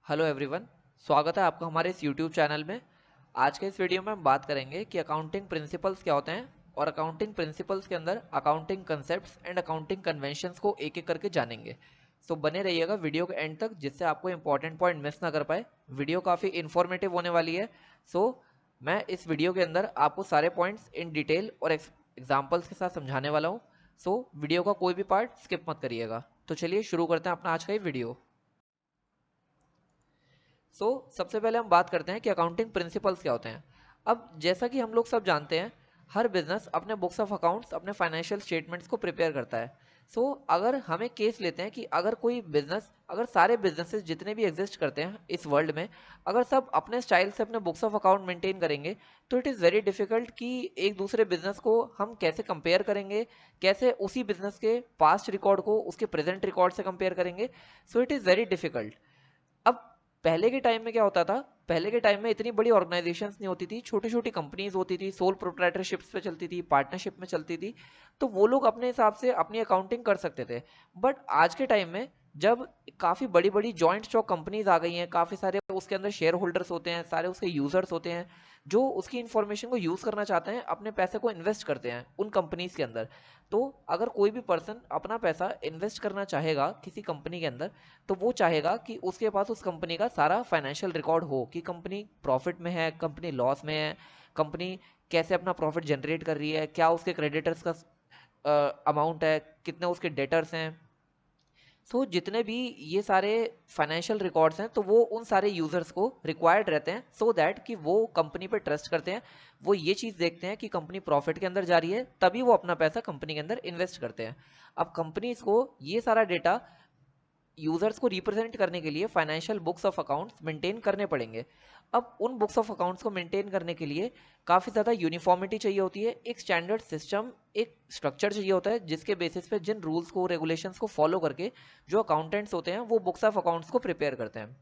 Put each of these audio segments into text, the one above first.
Hello everyone, स्वागत है आपका हमारे इस यूट्यूब चैनल में। आज के इस वीडियो में हम बात करेंगे कि अकाउंटिंग प्रिंसिपल्स क्या होते हैं और अकाउंटिंग प्रिंसिपल्स के अंदर accounting concepts and accounting conventions को एक एक करके जानेंगे। सो बने रहिएगा वीडियो के एंड तक, जिससे आपको इंपॉर्टेंट पॉइंट मिस ना कर पाए। वीडियो काफ़ी इन्फॉर्मेटिव होने वाली है। सो मैं इस वीडियो के अंदर आपको सारे पॉइंट्स इन डिटेल और एग्जाम्पल्स के साथ समझाने वाला हूँ। सो वीडियो का कोई भी पार्ट स्किप मत करिएगा। तो चलिए शुरू करते हैं अपना आज का ये वीडियो। सबसे पहले हम बात करते हैं कि अकाउंटिंग प्रिंसिपल्स क्या होते हैं। अब जैसा कि हम लोग सब जानते हैं, हर बिजनेस अपने बुक्स ऑफ अकाउंट्स, अपने फाइनेंशियल स्टेटमेंट्स को प्रिपेयर करता है। अगर हमें केस लेते हैं कि अगर कोई बिजनेस, अगर सारे बिजनेसेस जितने भी एग्जिस्ट करते हैं इस वर्ल्ड में, अगर सब अपने स्टाइल से अपने बुक्स ऑफ अकाउंट मेंटेन करेंगे, तो इट इज़ वेरी डिफिकल्ट कि एक दूसरे बिजनेस को हम कैसे कंपेयर करेंगे, कैसे उसी बिजनेस के पास्ट रिकॉर्ड को उसके प्रेजेंट रिकॉर्ड से कंपेयर करेंगे। So it is very difficult. अब पहले के टाइम में क्या होता था, पहले के टाइम में इतनी बड़ी ऑर्गेनाइजेशंस नहीं होती थी, छोटी छोटी कंपनीज होती थी, सोल प्रोप्राइटरशिप्स पे चलती थी, पार्टनरशिप में चलती थी। तो वो लोग अपने हिसाब से अपनी अकाउंटिंग कर सकते थे। बट आज के टाइम में जब काफ़ी बड़ी बड़ी जॉइंट स्टॉक कंपनीज आ गई हैं, काफ़ी सारे उसके अंदर शेयर होल्डर्स होते हैं, सारे उसके यूजर्स होते हैं जो उसकी इन्फॉर्मेशन को यूज़ करना चाहते हैं, अपने पैसे को इन्वेस्ट करते हैं उन कंपनीज के अंदर। तो अगर कोई भी पर्सन अपना पैसा इन्वेस्ट करना चाहेगा किसी कंपनी के अंदर, तो वो चाहेगा कि उसके पास उस कंपनी का सारा फाइनेंशियल रिकॉर्ड हो कि कंपनी प्रॉफिट में है, कंपनी लॉस में है, कंपनी कैसे अपना प्रॉफिट जनरेट कर रही है, क्या उसके क्रेडिटर्स का अमाउंट है, कितने उसके डेटर्स हैं। जितने भी ये सारे फाइनेंशियल रिकॉर्ड्स हैं, तो वो उन सारे यूजर्स को रिक्वायर्ड रहते हैं, सो दैट कि वो कंपनी पे ट्रस्ट करते हैं। वो ये चीज़ देखते हैं कि कंपनी प्रॉफिट के अंदर जा रही है, तभी वो अपना पैसा कंपनी के अंदर इन्वेस्ट करते हैं। अब कंपनीज को ये सारा डेटा यूजर्स को रिप्रेजेंट करने के लिए financial books of accounts maintain करने पड़ेंगे। अब उन बुक्स ऑफ अकाउंट्स को मेंटेन करने के लिए काफ़ी ज़्यादा यूनिफॉर्मिटी चाहिए होती है, एक स्टैंडर्ड सिस्टम, एक स्ट्रक्चर चाहिए होता है, जिसके बेसिस पे जिन रूल्स को, रेगुलेशंस को फॉलो करके जो अकाउंटेंट्स होते हैं वो बुक्स ऑफ अकाउंट्स को प्रिपेयर करते हैं।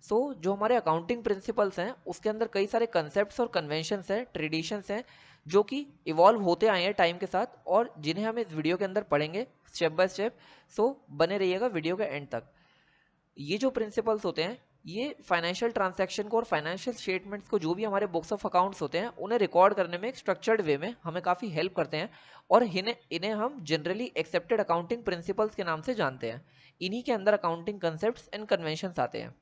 जो हमारे अकाउंटिंग प्रिंसिपल्स हैं उसके अंदर कई सारे कंसेप्ट्स और कन्वेंशंस हैं, ट्रेडिशंस हैं, जो कि इवॉल्व होते आए हैं टाइम के साथ, और जिन्हें हम इस वीडियो के अंदर पढ़ेंगे स्टेप बाय स्टेप। बने रहिएगा वीडियो के एंड तक। ये जो प्रिंसिपल्स होते हैं, ये फाइनेंशियल ट्रांजैक्शन को और फाइनेंशियल स्टेटमेंट्स को, जो भी हमारे बुक्स ऑफ अकाउंट्स होते हैं, उन्हें रिकॉर्ड करने में एक स्ट्रक्चर्ड वे में हमें काफ़ी हेल्प करते हैं। और इन्हें इन्हें हम जनरली एक्सेप्टेड अकाउंटिंग प्रिंसिपल्स के नाम से जानते हैं। इन्हीं के अंदर अकाउंटिंग कंसेप्ट्स एंड कन्वेंशंस आते हैं।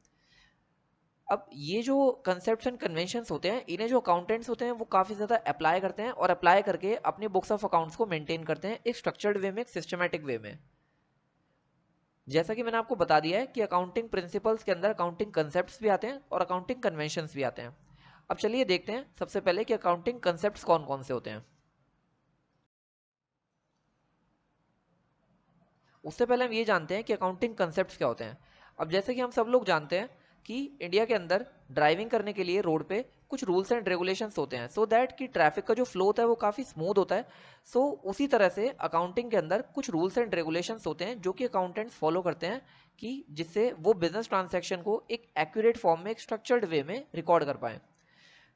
अब ये जो कंसेप्ट्स एंड कन्वेंशंस होते हैं, इन्हें जो अकाउंटेंट्स होते हैं वो काफ़ी ज़्यादा अप्लाई करते हैं, और अप्लाई करके अपने बुक्स ऑफ अकाउंट्स को मेंटेन करते हैं एक स्ट्रक्चर्ड वे में, एक सिस्टमैटिक वे में। जैसा कि मैंने आपको बता दिया है कि अकाउंटिंग प्रिंसिपल्स के अंदर अकाउंटिंग कंसेप्ट्स भी आते हैं और अकाउंटिंग कन्वेंशंस भी आते हैं। अब चलिए देखते हैं सबसे पहले कि अकाउंटिंग कंसेप्ट्स कौन कौन से होते हैं। उससे पहले हम ये जानते हैं कि अकाउंटिंग कंसेप्ट्स क्या होते हैं। अब जैसे कि हम सब लोग जानते हैं कि इंडिया के अंदर ड्राइविंग करने के लिए रोड पे कुछ रूल्स एंड रेगुलेशंस होते हैं, सो दैट कि ट्रैफिक का जो फ्लो होता है वो काफ़ी स्मूथ होता है। उसी तरह से अकाउंटिंग के अंदर कुछ रूल्स एंड रेगुलेशंस होते हैं जो कि अकाउंटेंट्स फॉलो करते हैं, कि जिससे वो बिजनेस ट्रांजैक्शन को एक एक्यूरेट फॉर्म में, एक स्ट्रक्चर्ड वे में रिकॉर्ड कर पाएँ।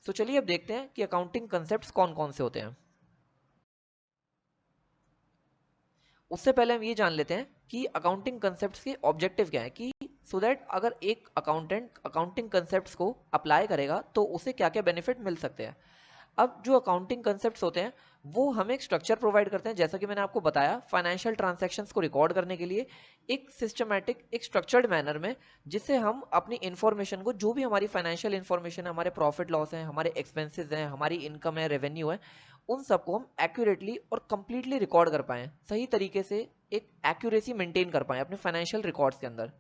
चलिए अब देखते हैं कि अकाउंटिंग कंसेप्ट्स कौन कौन से होते हैं। उससे पहले हम ये जान लेते हैं कि अकाउंटिंग कंसेप्ट्स के ऑब्जेक्टिव क्या है, कि सो दैट अगर एक अकाउंटेंट अकाउंटिंग कंसेप्ट्स को अप्लाई करेगा तो उसे क्या क्या बेनिफिट मिल सकते हैं। अब जो अकाउंटिंग कंसेप्ट्स होते हैं वो हमें एक स्ट्रक्चर प्रोवाइड करते हैं, जैसा कि मैंने आपको बताया, फाइनेंशियल ट्रांजैक्शंस को रिकॉर्ड करने के लिए एक सिस्टमैटिक, एक स्ट्रक्चर्ड मैनर में, जिससे हम अपनी इन्फॉर्मेशन को, जो भी हमारी फाइनेंशियल इन्फॉर्मेशन है, हमारे प्रॉफिट लॉस है, हमारे एक्सपेंसेस हैं, हमारी इनकम है, रेवेन्यू है, उन सबको हम एक्यूरेटली और कंप्लीटली रिकॉर्ड कर पाएँ, सही तरीके से एक एक्यूरेसी मेंटेन कर पाएँ अपने फाइनेंशियल रिकॉर्ड्स के अंदर।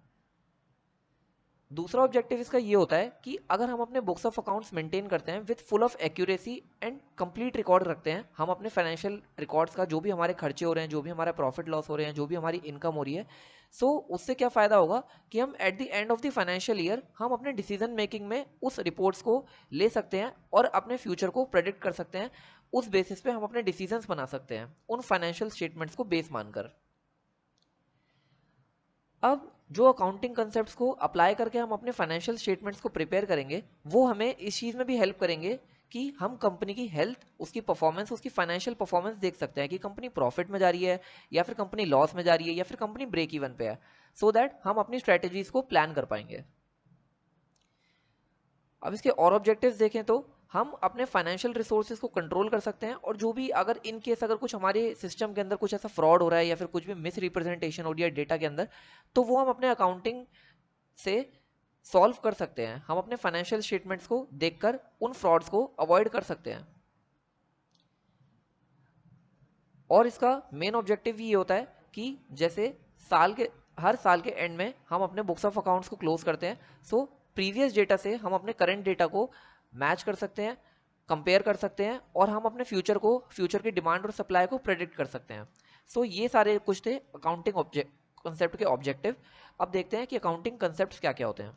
दूसरा ऑब्जेक्टिव इसका ये होता है कि अगर हम अपने बुक्स ऑफ अकाउंट्स मेंटेन करते हैं with full of accuracy and complete record रखते हैं, हम अपने फाइनेंशियल रिकॉर्ड्स का, जो भी हमारे खर्चे हो रहे हैं, जो भी हमारा प्रॉफिट लॉस हो रहे हैं, जो भी हमारी इनकम हो रही है, उससे क्या फ़ायदा होगा कि हम at the end of the financial year हम अपने डिसीजन मेकिंग में उस रिपोर्ट्स को ले सकते हैं और अपने फ्यूचर को प्रेडिक्ट कर सकते हैं। उस बेसिस पे हम अपने डिसीजंस बना सकते हैं उन फाइनेंशियल स्टेटमेंट्स को बेस मानकर। अब जो अकाउंटिंग कंसेप्ट्स को अप्लाई करके हम अपने फाइनेंशियल स्टेटमेंट्स को प्रिपेयर करेंगे, वो हमें इस चीज़ में भी हेल्प करेंगे कि हम कंपनी की हेल्थ, उसकी परफॉर्मेंस, उसकी फाइनेंशियल परफॉर्मेंस देख सकते हैं कि कंपनी प्रॉफिट में जा रही है, या फिर कंपनी लॉस में जा रही है, या फिर कंपनी ब्रेक इवन पे है, सो दैट हम अपनी स्ट्रेटजीज को प्लान कर पाएंगे। अब इसके और ऑब्जेक्टिव्स देखें तो हम अपने फाइनेंशियल रिसोर्सेज को कंट्रोल कर सकते हैं, और जो भी अगर इन केस अगर कुछ हमारे सिस्टम के अंदर कुछ ऐसा फ्रॉड हो रहा है या फिर कुछ भी मिस रिप्रेजेंटेशन हो रही है डेटा के अंदर, तो वो हम अपने अकाउंटिंग से सॉल्व कर सकते हैं। हम अपने फाइनेंशियल स्टेटमेंट्स को देखकर उन फ्रॉड्स को अवॉइड कर सकते हैं। और इसका मेन ऑब्जेक्टिव ये होता है कि जैसे हर साल के एंड में हम अपने बुक्स ऑफ अकाउंट्स को क्लोज करते हैं, सो प्रीवियस डेटा से हम अपने करंट डेटा को मैच कर सकते हैं, कंपेयर कर सकते हैं, और हम अपने फ्यूचर की डिमांड और सप्लाई को प्रेडिक्ट कर सकते हैं। सो ये सारे कुछ थे अकाउंटिंग कंसेप्ट के ऑब्जेक्टिव। अब देखते हैं कि अकाउंटिंग कंसेप्ट क्या क्या होते हैं।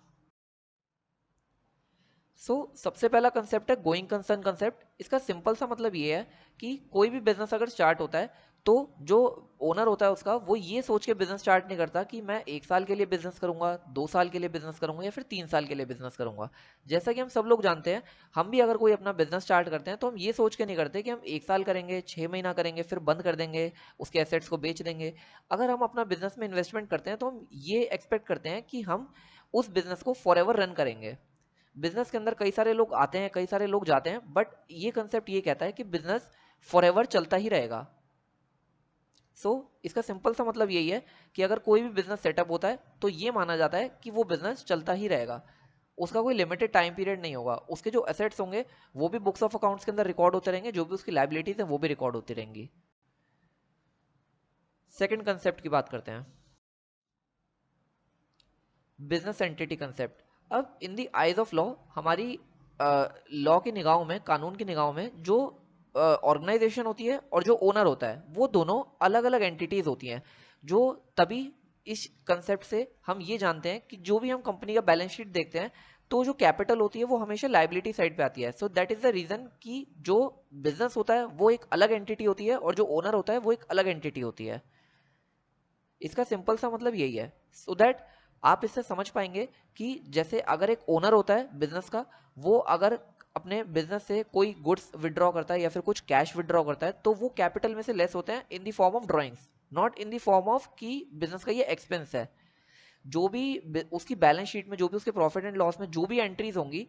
सबसे पहला कंसेप्ट है गोइंग कंसर्न कंसेप्ट। इसका सिंपल सा मतलब ये है कि कोई भी बिजनेस अगर स्टार्ट होता है तो जो ओनर होता है उसका, वो ये सोच के बिजनेस स्टार्ट नहीं करता कि मैं 1 साल के लिए बिजनेस करूंगा, 2 साल के लिए बिजनेस करूंगा, या फिर 3 साल के लिए बिजनेस करूंगा। जैसा कि हम सब लोग जानते हैं, हम भी अगर कोई अपना बिजनेस स्टार्ट करते हैं तो हम ये सोच के नहीं करते कि हम 1 साल करेंगे, 6 महीना करेंगे, फिर बंद कर देंगे, उसके एसेट्स को बेच देंगे। अगर हम अपना बिजनेस में इन्वेस्टमेंट करते हैं तो हम ये एक्सपेक्ट करते हैं कि हम उस बिजनेस को फॉर एवर रन करेंगे। बिजनेस के अंदर कई सारे लोग आते हैं, कई सारे लोग जाते हैं, बट ये कंसेप्ट ये कहता है कि बिजनेस फॉरएवर चलता ही रहेगा। इसका सिंपल सा मतलब यही है कि अगर कोई भी बिजनेस सेटअप होता है तो ये माना जाता है कि वो बिजनेस चलता ही रहेगा, उसका कोई लिमिटेड टाइम पीरियड नहीं होगा। उसके जो एसेट्स होंगे वो भी बुक्स ऑफ अकाउंट्स के अंदर रिकॉर्ड होते रहेंगे, जो भी उसकी लायबिलिटीज है वो भी रिकॉर्ड होती रहेंगी। सेकंड कंसेप्ट की बात करते हैं, बिजनेस एंटिटी कंसेप्ट। अब इन दी आइज ऑफ लॉ, हमारी लॉ की निगाहों में, कानून की निगाहों में, जो ऑर्गेनाइजेशन होती है और जो ओनर होता है वो दोनों अलग अलग एंटिटीज होती हैं। जो तभी इस कंसेप्ट से हम ये जानते हैं कि जो भी हम कंपनी का बैलेंस शीट देखते हैं तो जो कैपिटल होती है वो हमेशा लाइबिलिटी साइड पे आती है। So that is the reason कि जो बिजनेस होता है वो एक अलग एंटिटी होती है और जो ओनर होता है वो एक अलग एंटिटी होती है। इसका सिंपल सा मतलब यही है, सो दैट आप इससे समझ पाएंगे कि जैसे अगर एक ओनर होता है बिजनेस का, वो अगर अपने बिजनेस से कोई गुड्स विड्रॉ करता है या फिर कुछ कैश विड्रॉ करता है तो वो कैपिटल में से लेस होते हैं in the form of drawings, not in the form of कि बिजनेस का ये एक्सपेंस है। जो भी उसकी बैलेंस शीट में, जो भी उसके प्रॉफिट एंड लॉस में जो भी एंट्रीज होंगी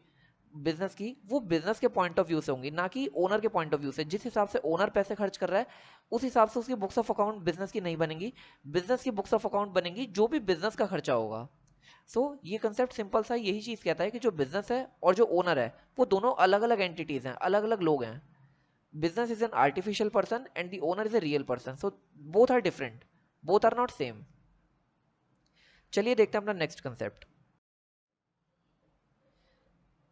बिजनेस की, वो बिजनेस के पॉइंट ऑफ व्यू से होंगी, ना कि ओनर के पॉइंट ऑफ व्यू से। जिस हिसाब से ओनर पैसे खर्च कर रहा है उस हिसाब से उसकी बुक्स ऑफ अकाउंट बिजनेस की नहीं बनेंगी, बिजनेस की बुक्स ऑफ अकाउंट बनेंगी जो भी बिजनेस का खर्चा होगा। ये कंसेप्ट सिंपल सा यही चीज कहता है कि जो बिजनेस है और जो ओनर है वो दोनों अलग अलग एंटिटीज हैं, अलग अलग लोग हैं। Business is an artificial person and the owner is a real person, so both are different, both are not same. चलिए देखते हैं अपना next concept,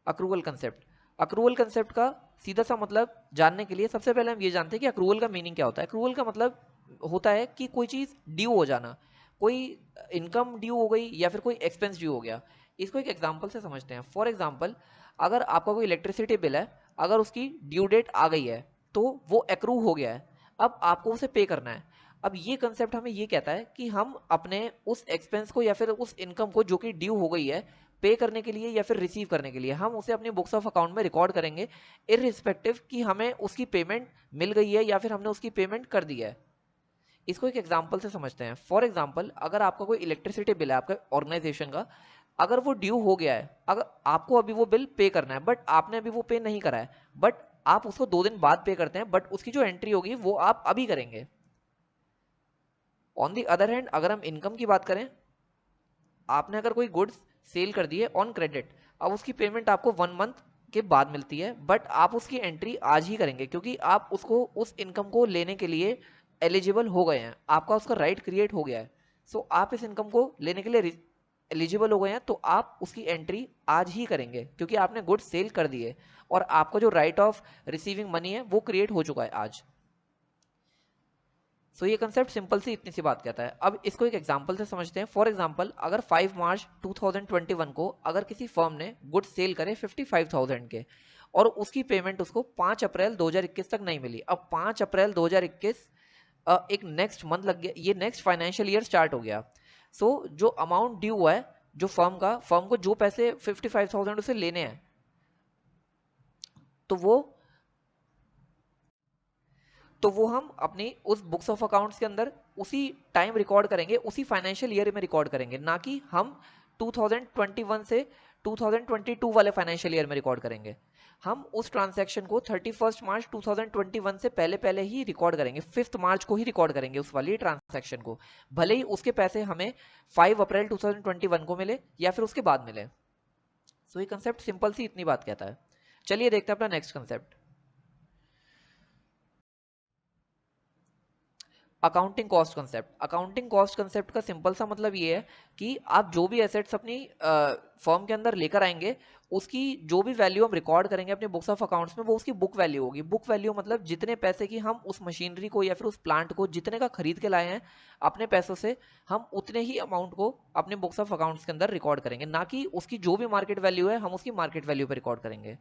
accrual concept. Accrual concept का सीधा सा मतलब जानने के लिए सबसे पहले हम ये जानते हैं कि अक्रूवल का मीनिंग क्या होता है। अक्रूवल का मतलब होता है कि कोई चीज़ ड्यू हो जाना, कोई इनकम ड्यू हो गई या फिर कोई एक्सपेंस ड्यू हो गया। इसको एक एग्जांपल से समझते हैं। फॉर एग्जांपल, अगर आपका कोई इलेक्ट्रिसिटी बिल है, अगर उसकी ड्यू डेट आ गई है तो वो एक्रू हो गया है, अब आपको उसे पे करना है। अब ये कंसेप्ट हमें ये कहता है कि हम अपने उस एक्सपेंस को या फिर उस इनकम को जो कि ड्यू हो गई है पे करने के लिए या फिर रिसीव करने के लिए, हम उसे अपनी बुक्स ऑफ अकाउंट में रिकॉर्ड करेंगे, इररिस्पेक्टिव कि हमें उसकी पेमेंट मिल गई है या फिर हमने उसकी पेमेंट कर दी है। इसको एक एग्जांपल से समझते हैं। फॉर एग्जांपल, अगर आपका कोई इलेक्ट्रिसिटी बिल है आपका ऑर्गेनाइजेशन का, अगर वो ड्यू हो गया है, अगर आपको अभी वो बिल पे करना है बट आपने अभी वो पे नहीं करा है, बट आप उसको 2 दिन बाद पे करते हैं, बट उसकी जो एंट्री होगी वो आप अभी करेंगे। ऑन दी अदर हैंड, अगर हम इनकम की बात करें, आपने अगर कोई गुड्स सेल कर दी है ऑन क्रेडिट, अब उसकी पेमेंट आपको 1 मंथ के बाद मिलती है, बट आप उसकी एंट्री आज ही करेंगे क्योंकि आप उसको उस इनकम को लेने के लिए एलिजिबल हो गए हैं, आपका उसका राइट क्रिएट हो गया है। आप इस इनकम को लेने के लिए एलिजिबल हो गए हैं, तो आप उसकी एंट्री आज ही करेंगे क्योंकि आपने गुड्स सेल कर दिए और आपका जो राइट ऑफ रिसीविंग मनी है वो क्रिएट हो चुका है आज। ये कंसेप्ट सिंपल सी इतनी सी बात कहता है। अब इसको एक एग्जांपल से समझते हैं। फॉर एग्जांपल, अगर 5 मार्च 2021 को अगर किसी फर्म ने गुड्स सेल करे 55,000 के और उसकी पेमेंट उसको 5 अप्रैल 2021 तक नहीं मिली, अब 5 अप्रैल 2021 एक नेक्स्ट मंथ लग गया, ये नेक्स्ट फाइनेंशियल ईयर स्टार्ट हो गया। जो अमाउंट ड्यू हुआ है, जो फर्म को जो पैसे 55,000 उसे लेने हैं, तो वो हम अपनी उस बुक्स ऑफ अकाउंट्स के अंदर उसी टाइम रिकॉर्ड करेंगे, उसी फाइनेंशियल ईयर में रिकॉर्ड करेंगे, ना कि हम 2021 से 2022 वाले फाइनेंशियल ईयर में रिकॉर्ड करेंगे। हम उस ट्रांजैक्शन को 31 मार्च 2021 से पहले पहले ही रिकॉर्ड करेंगे, 5 मार्च को ही रिकॉर्ड करेंगे उस वाली ट्रांजैक्शन को, भले ही उसके पैसे हमें 5 अप्रैल 2021 को मिले या फिर उसके बाद मिले। सो ये कंसेप्ट सिंपल सी इतनी बात कहता है। चलिए देखते हैं अपना next concept, accounting cost concept. Accounting cost concept का सिंपल सा मतलब ये है कि आप जो भी एसेट्स अपनी फर्म के अंदर लेकर आएंगे, उसकी जो भी वैल्यू हम रिकॉर्ड करेंगे अपने बुक्स ऑफ अकाउंट्स में, वो उसकी बुक वैल्यू होगी। बुक वैल्यू मतलब जितने पैसे की हम उस मशीनरी को या फिर उस प्लांट को जितने का खरीद के लाए हैं अपने पैसों से, हम उतने ही अमाउंट को अपने बुक्स ऑफ अकाउंट्स के अंदर रिकॉर्ड करेंगे, ना कि उसकी जो भी मार्केट वैल्यू है हम उसकी मार्केट वैल्यू पर रिकॉर्ड करेंगे।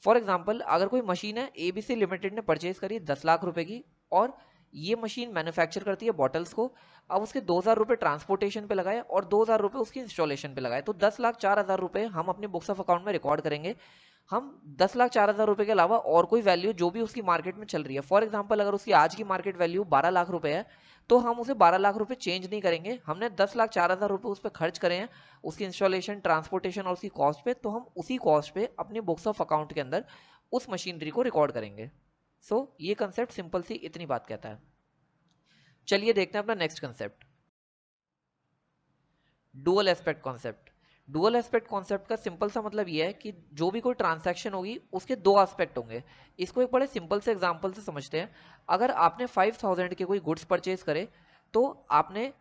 फॉर एग्जाम्पल, अगर कोई मशीन है एबीसी लिमिटेड ने परचेज करी 10 लाख रुपए की, और ये मशीन मैन्युफैक्चर करती है बॉटल्स को, अब उसके 2,000 रुपए ट्रांसपोर्टेशन पे लगाए और 2,000 रुपए उसकी इंस्टॉलेशन पे लगाए, तो 10,04,000 रुपए हम अपने बुक्स ऑफ अकाउंट में रिकॉर्ड करेंगे। हम 10,04,000 रुपए के अलावा और कोई वैल्यू जो भी उसकी मार्केट में चल रही है, फॉर एग्जाम्पल अगर उसकी आज की मार्केट वैल्यू 12 लाख रुपए है, तो हम उसे 12 लाख रुपए चेंज नहीं करेंगे। हमने 10,04,000 रुपए उस पर खर्च करे हैं उसकी इंस्टॉलेशन, ट्रांसपोर्टेशन और उसकी कॉस्ट पे, तो हम उसी कॉस्ट पे अपने बुक्स ऑफ अकाउंट के अंदर उस मशीनरी को रिकॉर्ड करेंगे। सो ये कंसेप्ट सिंपल सी इतनी बात कहता है। चलिए देखते हैं अपना next concept, dual aspect concept. Dual aspect concept का सिंपल सा मतलब ये है कि जो भी कोई ट्रांजैक्शन होगी उसके दो एस्पेक्ट होंगे। इसको एक बड़े सिंपल से एग्जांपल से समझते हैं। अगर आपने 5,000 के कोई गुड्स परचेज करे, तो आपने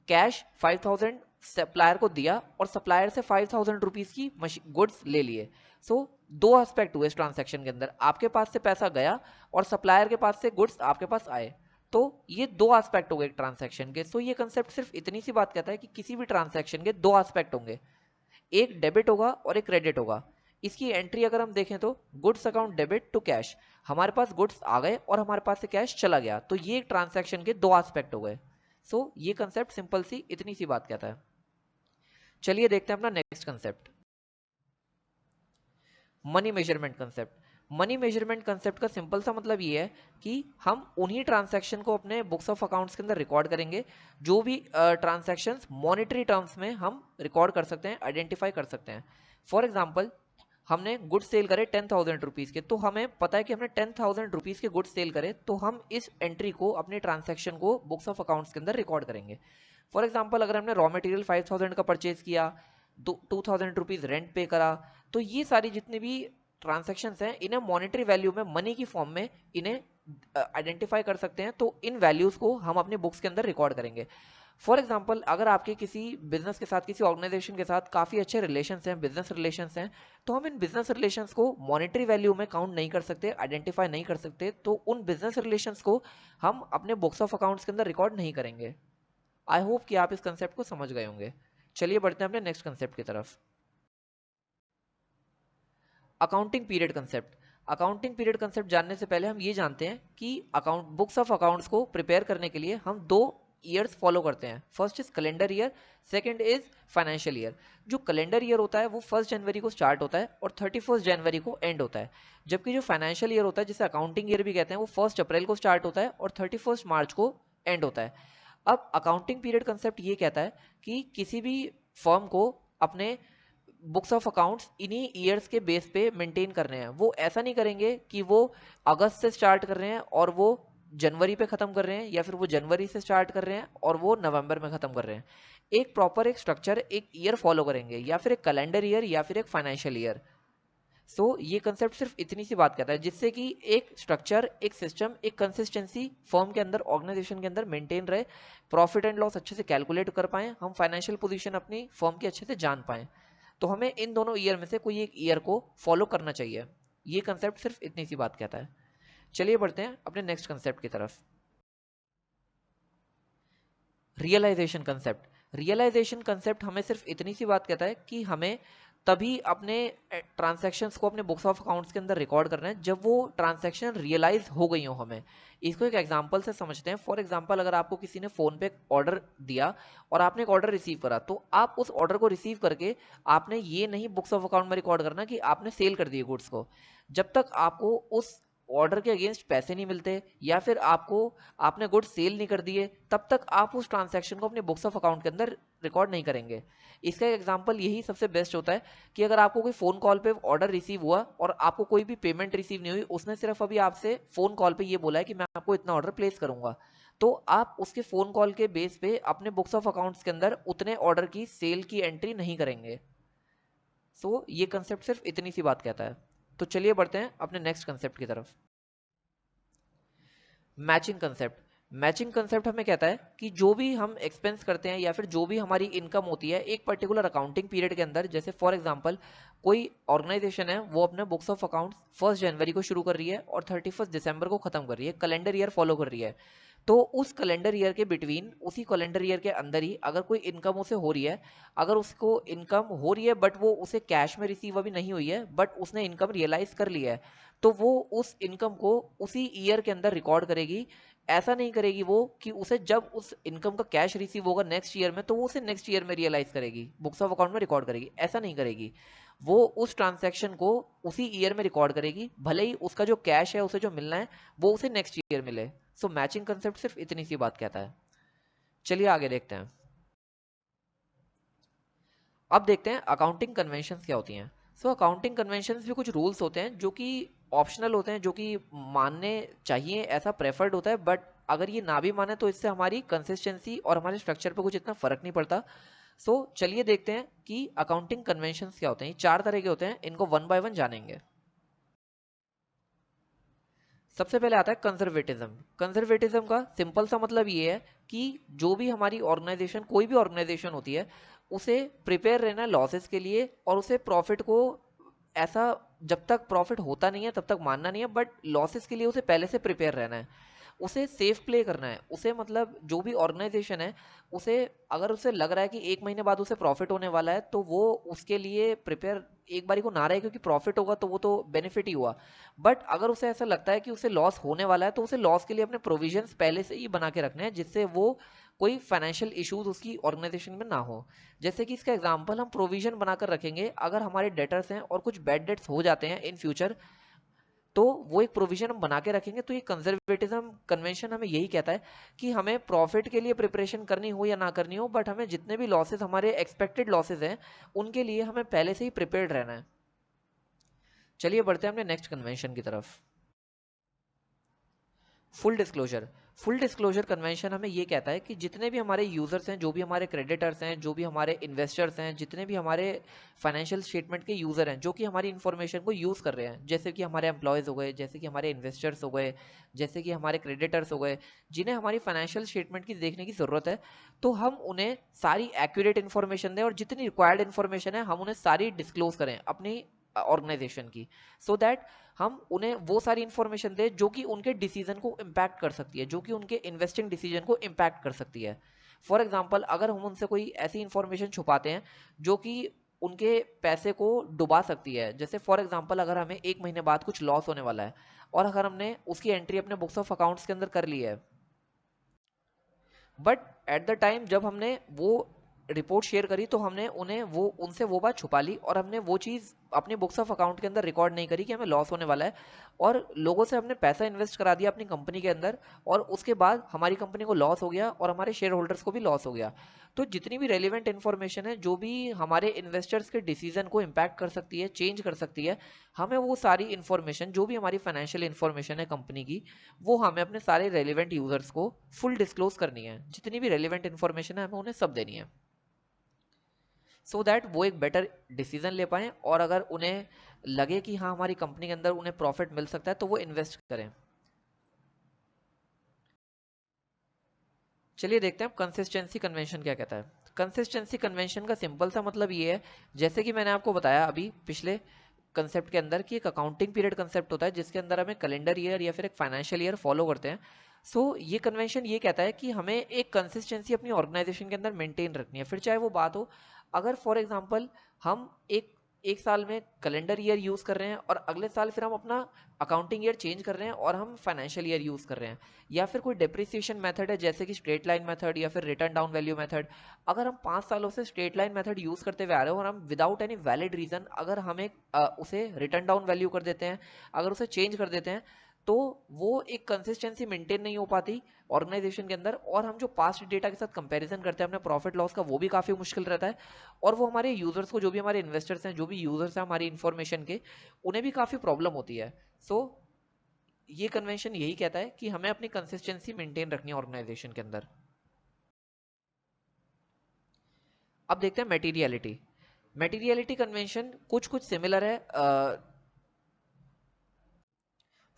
कैश 5,000 सप्लायर को दिया और सप्लायर से 5,000 रुपीज की गुड्स ले लिए। सो दो एस्पेक्ट हुए इस ट्रांजैक्शन के अंदर, आपके पास से पैसा गया और सप्लायर के पास से गुड्स आपके पास आए। तो ये दो एस्पेक्ट हो गए एक ट्रांजैक्शन के। सो ये कंसेप्ट सिर्फ इतनी सी बात कहता है कि किसी भी ट्रांजैक्शन के दो एस्पेक्ट होंगे, एक डेबिट होगा और एक क्रेडिट होगा। इसकी एंट्री अगर हम देखें तो goods account debit to cash, हमारे पास गुड्स आ गए और हमारे पास से कैश चला गया, तो ये एक ट्रांजैक्शन के दो एस्पेक्ट हो गए। सो ये कंसेप्ट सिंपल सी इतनी सी बात कहता है। चलिए देखते हैं अपना next concept, money measurement concept. Money measurement concept का सिंपल सा मतलब ये है कि हम उन्हीं ट्रांजैक्शन को अपने बुक्स ऑफ अकाउंट्स के अंदर रिकॉर्ड करेंगे जो भी ट्रांजैक्शंस मॉनेटरी टर्म्स में हम रिकॉर्ड कर सकते हैं, आइडेंटिफाई कर सकते हैं। फॉर एग्जांपल, हमने गुड्स सेल करे 10,000 रुपीज़ के, तो हमें पता है कि हमने 10,000 रुपीज़ के गुड्स सेल करे, तो हम इस एंट्री को, अपने ट्रांजैक्शन को बुक्स ऑफ अकाउंट्स के अंदर रिकॉर्ड करेंगे। फॉर एग्जाम्पल, अगर हमने रॉ मटेरियल 5,000 का परचेज किया, 2,000 रुपीज़ रेंट पे करा, तो ये सारी जितनी भी ट्रांजैक्शंस हैं इन्हें मॉनेटरी वैल्यू में, मनी की फॉर्म में इन्हें आइडेंटिफाई कर सकते हैं, तो इन वैल्यूज को हम अपने बुक्स के अंदर रिकॉर्ड करेंगे। फॉर एग्जाम्पल, अगर आपके किसी बिजनेस के साथ, किसी ऑर्गेनाइजेशन के साथ काफ़ी अच्छे रिलेशंस हैं, बिजनेस रिलेशंस हैं, तो हम इन बिजनेस रिलेशंस को मॉनेटरी वैल्यू में काउंट नहीं कर सकते, आइडेंटिफाई नहीं कर सकते, तो उन बिजनेस रिलेशंस को हम अपने बुक्स ऑफ अकाउंट्स के अंदर रिकॉर्ड नहीं करेंगे। आई होप कि आप इस कंसेप्ट को समझ गए होंगे। चलिए बढ़ते हैं अपने नेक्स्ट कंसेप्ट की तरफ, accounting period concept. Accounting period concept जानने से पहले हम ये जानते हैं कि अकाउंट बुक्स ऑफ अकाउंट्स को प्रिपेयर करने के लिए हम दो ईयर्स फॉलो करते हैं। First is calendar year, second is financial year. जो कैलेंडर ईयर होता है वो 1 जनवरी को स्टार्ट होता है और 31 जनवरी को एंड होता है, जबकि जो फाइनेंशियल ईयर होता है, जिसे अकाउंटिंग ईयर भी कहते हैं, वो 1 अप्रैल को स्टार्ट होता है और 31 मार्च को एंड होता है। अब अकाउंटिंग पीरियड कंसेप्ट ये कहता है कि किसी भी फर्म को अपने बुक्स ऑफ अकाउंट्स इन्हीं ईयर्स के बेस पे मेंटेन करने हैं। वो ऐसा नहीं करेंगे कि वो अगस्त से स्टार्ट कर रहे हैं और वो जनवरी पे ख़त्म कर रहे हैं, या फिर वो जनवरी से स्टार्ट कर रहे हैं और वो नवंबर में ख़त्म कर रहे हैं। एक प्रॉपर एक स्ट्रक्चर, एक ईयर फॉलो करेंगे, या फिर एक कैलेंडर ईयर या फिर एक फाइनेंशियल ईयर। सो ये कंसेप्ट सिर्फ इतनी सी बात कहता है, जिससे कि एक स्ट्रक्चर, एक सिस्टम, एक कंसिस्टेंसी फर्म के अंदर, ऑर्गेनाइजेशन के अंदर मेंटेन रहे, प्रॉफिट एंड लॉस अच्छे से कैलकुलेट कर पाएं, हम फाइनेंशियल पोजीशन अपनी फर्म की अच्छे से जान पाएं। तो हमें इन दोनों ईयर में से कोई एक ईयर को फॉलो करना चाहिए। ये कंसेप्ट सिर्फ इतनी सी बात कहता है। चलिए बढ़ते हैं अपने नेक्स्ट कंसेप्ट की तरफ, रियलाइजेशन कंसेप्ट। रियलाइजेशन कंसेप्ट हमें सिर्फ इतनी सी बात कहता है कि हमें तभी अपने ट्रांजैक्शंस को अपने बुक्स ऑफ अकाउंट्स के अंदर रिकॉर्ड करना है जब वो ट्रांजैक्शन रियलाइज हो गई हो हमें। इसको एक एग्जांपल से समझते हैं। फॉर एग्जांपल, अगर आपको किसी ने फ़ोन पे ऑर्डर दिया और आपने एक ऑर्डर रिसीव करा, तो आप उस ऑर्डर को रिसीव करके आपने ये नहीं बुक्स ऑफ अकाउंट में रिकॉर्ड करना कि आपने सेल कर दिए गुड्स को। जब तक आपको उस ऑर्डर के अगेंस्ट पैसे नहीं मिलते या फिर आपने गुड सेल नहीं कर दिए, तब तक आप उस ट्रांजैक्शन को अपने बुक्स ऑफ अकाउंट के अंदर रिकॉर्ड नहीं करेंगे। इसका एग्जांपल यही सबसे बेस्ट होता है कि अगर आपको कोई फोन कॉल पे ऑर्डर रिसीव हुआ और आपको कोई भी पेमेंट रिसीव नहीं हुई, उसने सिर्फ अभी आपसे फोन कॉल पे ये बोला है कि मैं आपको इतना ऑर्डर प्लेस करूंगा, तो आप उसके फोन कॉल के बेस पे अपने बुक्स ऑफ अकाउंट्स के अंदर उतने ऑर्डर की सेल की एंट्री नहीं करेंगे। सो ये कंसेप्ट सिर्फ इतनी सी बात कहता है। तो चलिए बढ़ते हैं अपने नेक्स्ट कंसेप्ट की तरफ। Matching concept. मैचिंग कंसेप्ट हमें कहता है कि जो भी हम एक्सपेंस करते हैं या फिर जो भी हमारी इनकम होती है एक पर्टिकुलर अकाउंटिंग पीरियड के अंदर, जैसे फॉर एग्जांपल कोई ऑर्गेनाइजेशन है वो अपने बुक्स ऑफ अकाउंट्स 1 जनवरी को शुरू कर रही है और 31 दिसंबर को खत्म कर रही है, कैलेंडर ईयर फॉलो कर रही है। तो उस कैलेंडर ईयर के बिटवीन, उसी कैलेंडर ईयर के अंदर ही अगर कोई इनकम उसे हो रही है, अगर उसको इनकम हो रही है बट वो उसे कैश में रिसीव अभी नहीं हुई है बट उसने इनकम रियलाइज कर लिया है, तो वो उस इनकम को उसी ईयर के अंदर रिकॉर्ड करेगी। ऐसा नहीं करेगी वो कि उसे जब उस इनकम का कैश रिसीव होगा नेक्स्ट ईयर में तो वो उसे नेक्स्ट ईयर में रियलाइज करेगी, बुक्स ऑफ अकाउंट में रिकॉर्ड करेगी। ऐसा नहीं करेगी, वो उस ट्रांजैक्शन को उसी ईयर में रिकॉर्ड करेगी, भले ही उसका जो कैश है उसे जो मिलना है वो उसे नेक्स्ट ईयर मिले। सो मैचिंग कंसेप्ट सिर्फ इतनी सी बात कहता है। चलिए आगे देखते हैं। अब देखते हैं अकाउंटिंग कन्वेंशंस क्या होती हैं। सो अकाउंटिंग कन्वेंशंस भी कुछ रूल्स होते हैं जो कि ऑप्शनल होते हैं, जो कि मानने चाहिए, ऐसा प्रेफर्ड होता है, बट अगर ये ना भी माने तो इससे हमारी कंसिस्टेंसी और हमारे स्ट्रक्चर पे कुछ इतना फर्क नहीं पड़ता। सो चलिए देखते हैं कि अकाउंटिंग कन्वेंशंस क्या होते हैं। 4 तरह के होते हैं, इनको वन बाय वन जानेंगे। सबसे पहले आता है कंजर्वेटिज्म। कंजर्वेटिज्म का सिंपल सा मतलब ये है कि जो भी हमारी ऑर्गेनाइजेशन, कोई भी ऑर्गेनाइजेशन होती है, उसे प्रिपेयर रहना है लॉसेस के लिए और उसे प्रॉफिट को ऐसा, जब तक प्रॉफिट होता नहीं है तब तक मानना नहीं है, बट लॉसेस के लिए उसे पहले से प्रिपेयर रहना है, उसे सेफ प्ले करना है। उसे मतलब जो भी ऑर्गेनाइजेशन है उसे, अगर उसे लग रहा है कि 1 महीने बाद उसे प्रॉफिट होने वाला है तो वो उसके लिए प्रिपेयर एक बारी को ना रहे, क्योंकि प्रॉफिट होगा तो वो तो बेनिफिट ही हुआ। बट अगर उसे ऐसा लगता है कि उसे लॉस होने वाला है तो उसे लॉस के लिए अपने प्रोविजंस पहले से ही बना के रखने हैं, जिससे वो कोई फाइनेंशियल इश्यूज उसकी ऑर्गेनाइजेशन में ना हो। जैसे कि इसका एग्जांपल हम प्रोविजन बनाकर रखेंगे, अगर हमारे डेटर्स हैं और कुछ बैड डेट्स हो जाते हैं इन फ्यूचर, तो वो एक प्रोविजन हम बना के रखेंगे। तो ये कंजर्वेटिज्म कन्वेंशन हमें यही कहता है कि हमें प्रॉफिट के लिए प्रिपरेशन करनी हो या ना करनी हो, बट हमें जितने भी लॉसेस, हमारे एक्सपेक्टेड लॉसेस हैं, उनके लिए हमें पहले से ही प्रिपेयर्ड रहना है। चलिए बढ़ते हैं अपने नेक्स्ट कन्वेंशन की तरफ। Full disclosure. Full disclosure convention हमें ये कहता है कि जितने भी हमारे यूजर्स हैं, जो भी हमारे क्रेडिटर्स हैं, जो भी हमारे इन्वेस्टर्स हैं, जितने भी हमारे फाइनेंशियल स्टेटमेंट के यूजर हैं जो कि हमारी इन्फॉर्मेशन को यूज़ कर रहे हैं, जैसे कि हमारे एम्प्लॉयज़ हो गए, जैसे कि हमारे इन्वेस्टर्स हो गए, जैसे कि हमारे क्रेडिटर्स हो गए, जिन्हें हमारी फाइनेंशियल स्टेटमेंट की देखने की ज़रूरत है, तो हम उन्हें सारी एक्यूरेट इन्फॉर्मेशन दें और जितनी रिक्वायर्ड इन्फॉर्मेशन है हम उन्हें सारी डिस्क्लोज करें अपनी ऑर्गेनाइजेशन की, सो दैट हम उन्हें वो सारी इंफॉर्मेशन दें जो कि उनके डिसीजन को इम्पैक्ट कर सकती है, जो कि उनके इन्वेस्टिंग डिसीजन को इम्पैक्ट कर सकती है। फॉर एग्जाम्पल, अगर हम उनसे कोई ऐसी इंफॉर्मेशन छुपाते हैं जो कि उनके पैसे को डुबा सकती है, जैसे फॉर एग्जाम्पल अगर हमें 1 महीने बाद कुछ लॉस होने वाला है और अगर हमने उसकी एंट्री अपने बुक्स ऑफ अकाउंट्स के अंदर कर ली है, बट एट द टाइम जब हमने वो रिपोर्ट शेयर करी तो हमने उन्हें वो उनसे वो बात छुपा ली और हमने वो चीज़ अपनी बुक्स ऑफ अकाउंट के अंदर रिकॉर्ड नहीं करी कि हमें लॉस होने वाला है, और लोगों से हमने पैसा इन्वेस्ट करा दिया अपनी कंपनी के अंदर, और उसके बाद हमारी कंपनी को लॉस हो गया और हमारे शेयर होल्डर्स को भी लॉस हो गया। तो जितनी भी रेलिवेंट इन्फॉर्मेशन है जो भी हमारे इन्वेस्टर्स के डिसीजन को इम्पैक्ट कर सकती है, चेंज कर सकती है, हमें वो सारी इन्फॉर्मेशन, जो भी हमारी फाइनेंशियल इन्फॉर्मेशन है कंपनी की, वो हमें अपने सारे रेलिवेंट यूजर्स को फुल डिस्क्लोज करनी है। जितनी भी रेलिवेंट इन्फॉर्मेशन है हमें उन्हें सब देनी है, सो दैट वो एक बेटर डिसीजन ले पाएं, और अगर उन्हें लगे कि हाँ हमारी कंपनी के अंदर उन्हें प्रॉफिट मिल सकता है तो वो इन्वेस्ट करें। चलिए देखते हैं कंसिस्टेंसी कन्वेंशन क्या कहता है। कंसिस्टेंसी कन्वेंशन का सिंपल सा मतलब ये है, जैसे कि मैंने आपको बताया अभी पिछले कंसेप्ट के अंदर, कि एक अकाउंटिंग पीरियड कंसेप्ट होता है जिसके अंदर हमें कैलेंडर ईयर या फिर एक फाइनेंशियल ईयर फॉलो करते हैं। ये कन्वेंशन ये कहता है कि हमें एक कंसिस्टेंसी अपनी ऑर्गेनाइजेशन के अंदर मेंटेन रखनी है, फिर चाहे वो बात हो, अगर फॉर एग्जांपल हम एक एक साल में कैलेंडर ईयर यूज़ कर रहे हैं और अगले साल फिर हम अपना अकाउंटिंग ईयर चेंज कर रहे हैं और हम फाइनेंशियल ईयर यूज़ कर रहे हैं, या फिर कोई डेप्रिसिएशन मेथड है जैसे कि स्ट्रेट लाइन मेथड या फिर रिटर्न डाउन वैल्यू मेथड, अगर हम 5 सालों से स्ट्रेट लाइन मेथड यूज़ करते हुए आ रहे हो और हम विदाउट एनी वैलिड रीज़न अगर हम उसे रिटर्न डाउन वैल्यू कर देते हैं, अगर उसे चेंज कर देते हैं, तो वो एक कंसिस्टेंसी मेंटेन नहीं हो पाती ऑर्गेनाइजेशन के अंदर, और हम जो पास्ट डेटा के साथ कंपैरिजन करते हैं अपने प्रॉफिट लॉस का, वो भी काफ़ी मुश्किल रहता है, और वो हमारे यूजर्स को, जो भी हमारे इन्वेस्टर्स हैं, जो भी यूजर्स हैं हमारी इन्फॉर्मेशन के, उन्हें भी काफ़ी प्रॉब्लम होती है। सो ये कन्वेंशन यही कहता है कि हमें अपनी कंसिस्टेंसी मेंटेन रखनी है ऑर्गेनाइजेशन के अंदर। अब देखते हैं मटेरियलिटी। मटेरियलिटी कन्वेंशन कुछ कुछ सिमिलर है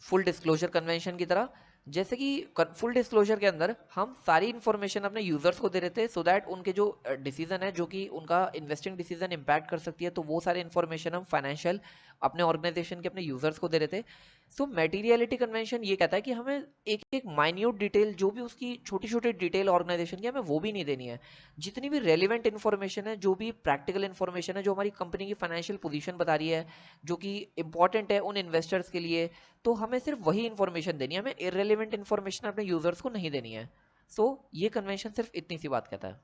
फुल डिस्क्लोजर कन्वेंशन की तरह। जैसे कि फुल डिस्क्लोजर के अंदर हम सारी इन्फॉर्मेशन अपने यूजर्स को दे रहे थे, सो दैट उनके जो डिसीजन है, जो कि उनका इन्वेस्टिंग डिसीजन इंपैक्ट कर सकती है, तो वो सारे इन्फॉर्मेशन हम फाइनेंशियल अपने ऑर्गेनाइजेशन के अपने यूजर्स को दे रहे थे। सो मेटीरियलिटी कन्वेंशन ये कहता है कि हमें एक एक माइन्यूट डिटेल, जो भी उसकी छोटी छोटी डिटेल ऑर्गेनाइजेशन की, हमें वो भी नहीं देनी है। जितनी भी रेलिवेंट इन्फॉर्मेशन है, जो भी प्रैक्टिकल इन्फॉर्मेशन है, जो हमारी कंपनी की फाइनेंशियल पोजीशन बता रही है, जो कि इंपॉर्टेंट है उन इन्वेस्टर्स के लिए, तो हमें सिर्फ वही इन्फॉर्मेशन देनी है, हमें इररेलेवेंट इन्फॉर्मेशन अपने यूजर्स को नहीं देनी है। सो ये कन्वेंशन सिर्फ इतनी सी बात कहता है।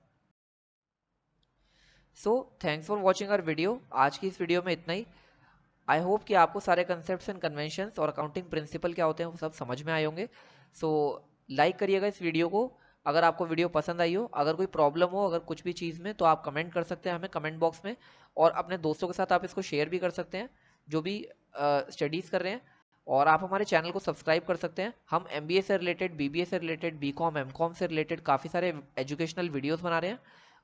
So thanks for watching our video. आज की इस वीडियो में इतना ही। आई होप कि आपको सारे कंसेप्ट्स एंड कन्वेंशंस और अकाउंटिंग प्रिंसिपल क्या होते हैं वो सब समझ में आए होंगे। सो लाइक करिएगा इस वीडियो को अगर आपको वीडियो पसंद आई हो। अगर कोई प्रॉब्लम हो, अगर कुछ भी चीज़ में, तो आप कमेंट कर सकते हैं हमें कमेंट बॉक्स में, और अपने दोस्तों के साथ आप इसको शेयर भी कर सकते हैं जो भी स्टडीज़ कर रहे हैं। और आप हमारे चैनल को सब्सक्राइब कर सकते हैं। हम MBA से रिलेटेड, BBA से रिलेटेड, BCom MCom से रिलेटेड काफ़ी सारे एजुकेशनल वीडियोस बना रहे हैं,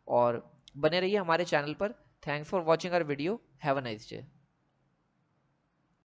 और बने रहिए हमारे चैनल पर। Thanks for watching our video. Have a nice day.